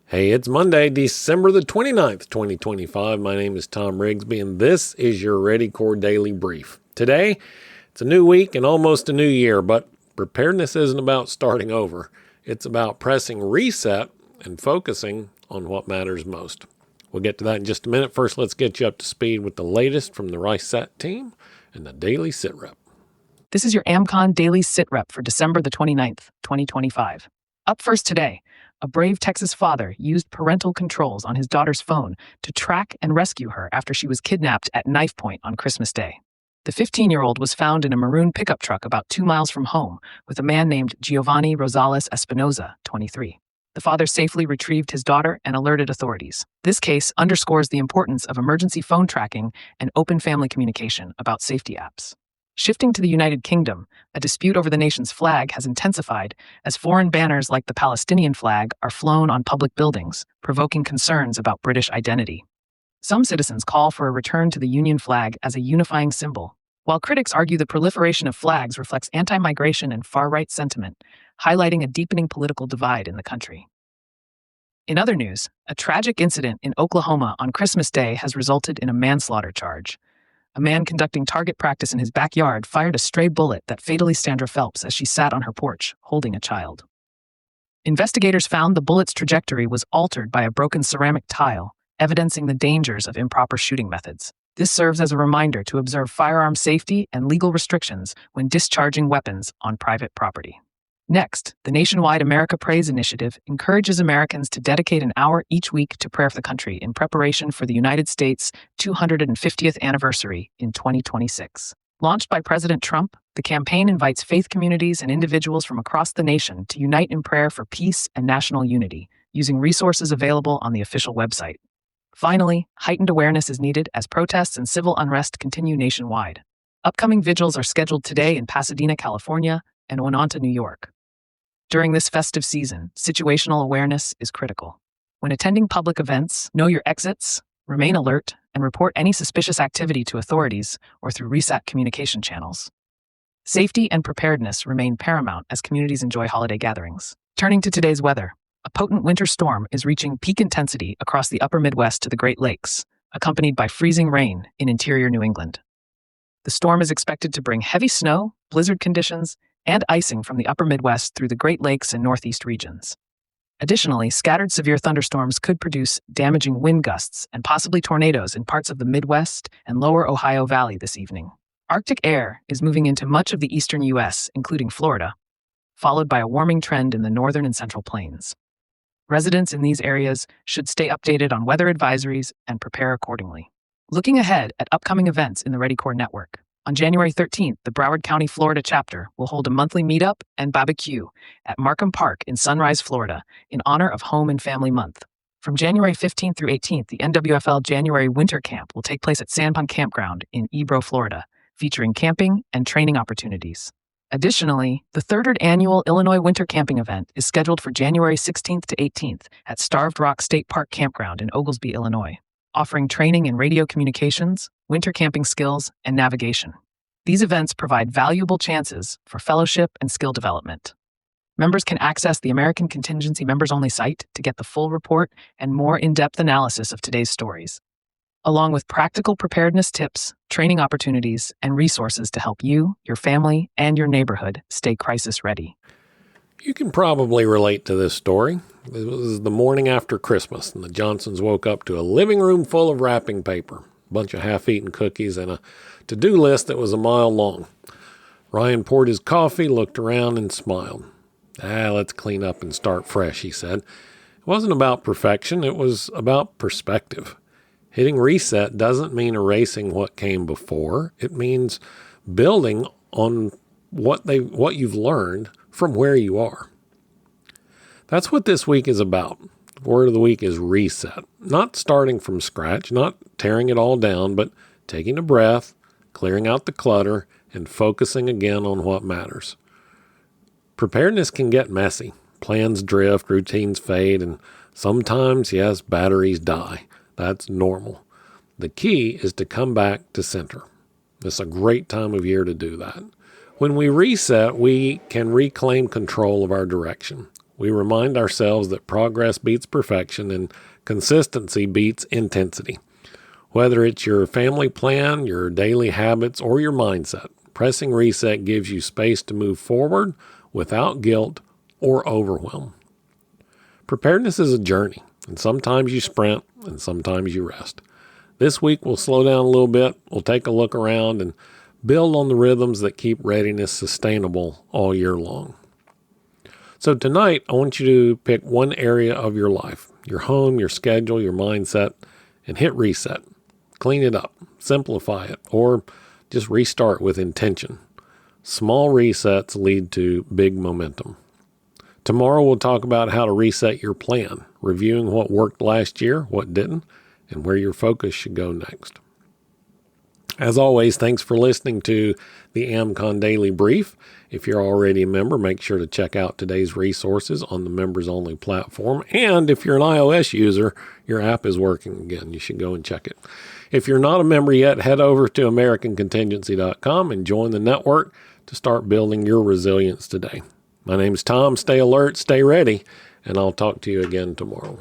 Hey, it's Monday, December the 29th, 2025. My name is Tom Rigsby, and this is your Ready Core Daily Brief. Today, it's a new week and almost a new year, but preparedness isn't about starting over. It's about pressing reset and focusing on what matters most. We'll get to that in just a minute. First, let's get you up to speed with the latest from the Reset team and the Daily Sit Rep. This is your AmCon Daily Sit Rep for December the 29th, 2025. Up first today, a brave Texas father used parental controls on his daughter's phone to track and rescue her after she was kidnapped at knife point on Christmas Day. The 15-year-old was found in a maroon pickup truck about 2 miles from home with a man named Giovanni Rosales Espinoza, 23. The father safely retrieved his daughter and alerted authorities. This case underscores the importance of emergency phone tracking and open family communication about safety apps. Shifting to the United Kingdom, a dispute over the nation's flag has intensified as foreign banners like the Palestinian flag are flown on public buildings, provoking concerns about British identity. Some citizens call for a return to the Union flag as a unifying symbol, while critics argue the proliferation of flags reflects anti-migration and far-right sentiment, highlighting a deepening political divide in the country. In other news, a tragic incident in Oklahoma on Christmas Day has resulted in a manslaughter charge. A man conducting target practice in his backyard fired a stray bullet that fatally Sandra Phelps as she sat on her porch, holding a child. Investigators found the bullet's trajectory was altered by a broken ceramic tile, evidencing the dangers of improper shooting methods. This serves as a reminder to observe firearm safety and legal restrictions when discharging weapons on private property. Next, the nationwide America Prays initiative encourages Americans to dedicate an hour each week to prayer for the country in preparation for the United States' 250th anniversary in 2026. Launched by President Trump, the campaign invites faith communities and individuals from across the nation to unite in prayer for peace and national unity, using resources available on the official website. Finally, heightened awareness is needed as protests and civil unrest continue nationwide. Upcoming vigils are scheduled today in Pasadena, California, and Oneonta, New York. During this festive season, situational awareness is critical. When attending public events, know your exits, remain alert, and report any suspicious activity to authorities or through Reset communication channels. Safety and preparedness remain paramount as communities enjoy holiday gatherings. Turning to today's weather, a potent winter storm is reaching peak intensity across the upper Midwest to the Great Lakes, accompanied by freezing rain in interior New England. The storm is expected to bring heavy snow, blizzard conditions, and icing from the upper Midwest through the Great Lakes and Northeast regions. Additionally, scattered severe thunderstorms could produce damaging wind gusts and possibly tornadoes in parts of the Midwest and lower Ohio Valley this evening. Arctic air is moving into much of the eastern U.S., including Florida, followed by a warming trend in the northern and central plains. Residents in these areas should stay updated on weather advisories and prepare accordingly. Looking ahead at upcoming events in the Ready Core Network, on January 13th, the Broward County, Florida chapter will hold a monthly meetup and barbecue at Markham Park in Sunrise, Florida, in honor of Home and Family Month. From January 15th through 18th, the NWFL January Winter Camp will take place at Sandpond Campground in Ebro, Florida, featuring camping and training opportunities. Additionally, the third annual Illinois Winter Camping event is scheduled for January 16th to 18th at Starved Rock State Park Campground in Oglesby, Illinois, offering training in radio communications, winter camping skills, and navigation. These events provide valuable chances for fellowship and skill development. Members can access the American Contingency Members-Only site to get the full report and more in-depth analysis of today's stories, along with practical preparedness tips, training opportunities, and resources to help you, your family, and your neighborhood stay crisis ready. You can probably relate to this story. It was the morning after Christmas, and the Johnsons woke up to a living room full of wrapping paper, a bunch of half-eaten cookies, and a to-do list that was a mile long. Ryan poured his coffee, looked around, and smiled. Let's clean up and start fresh, he said. It wasn't about perfection, it was about perspective. Hitting reset doesn't mean erasing what came before. It means building on what you've learned from where you are. That's what this week is about. The word of the week is reset. Not starting from scratch, not tearing it all down, but taking a breath, clearing out the clutter, and focusing again on what matters. Preparedness can get messy. Plans drift, routines fade, and sometimes, yes, batteries die. That's normal. The key is to come back to center. It's a great time of year to do that. When we reset, we can reclaim control of our direction. we remind ourselves that progress beats perfection and consistency beats intensity. Whether it's your family plan, your daily habits, or your mindset, pressing reset gives you space to move forward without guilt or overwhelm. Preparedness is a journey, and sometimes you sprint and sometimes you rest. This week we'll slow down a little bit, we'll take a look around and build on the rhythms that keep readiness sustainable all year long. So tonight, I want you to pick one area of your life, your home, your schedule, your mindset, and hit reset. Clean it up, simplify it, or just restart with intention. Small resets lead to big momentum. Tomorrow we'll talk about how to reset your plan, reviewing what worked last year, what didn't, and where your focus should go next. As always, thanks for listening to the AmCon Daily Brief. If you're already a member, make sure to check out today's resources on the members-only platform. And if you're an iOS user, your app is working again. You should go and check it. If you're not a member yet, head over to AmericanContingency.com and join the network to start building your resilience today. My name's Tom. Stay alert, stay ready, and I'll talk to you again tomorrow.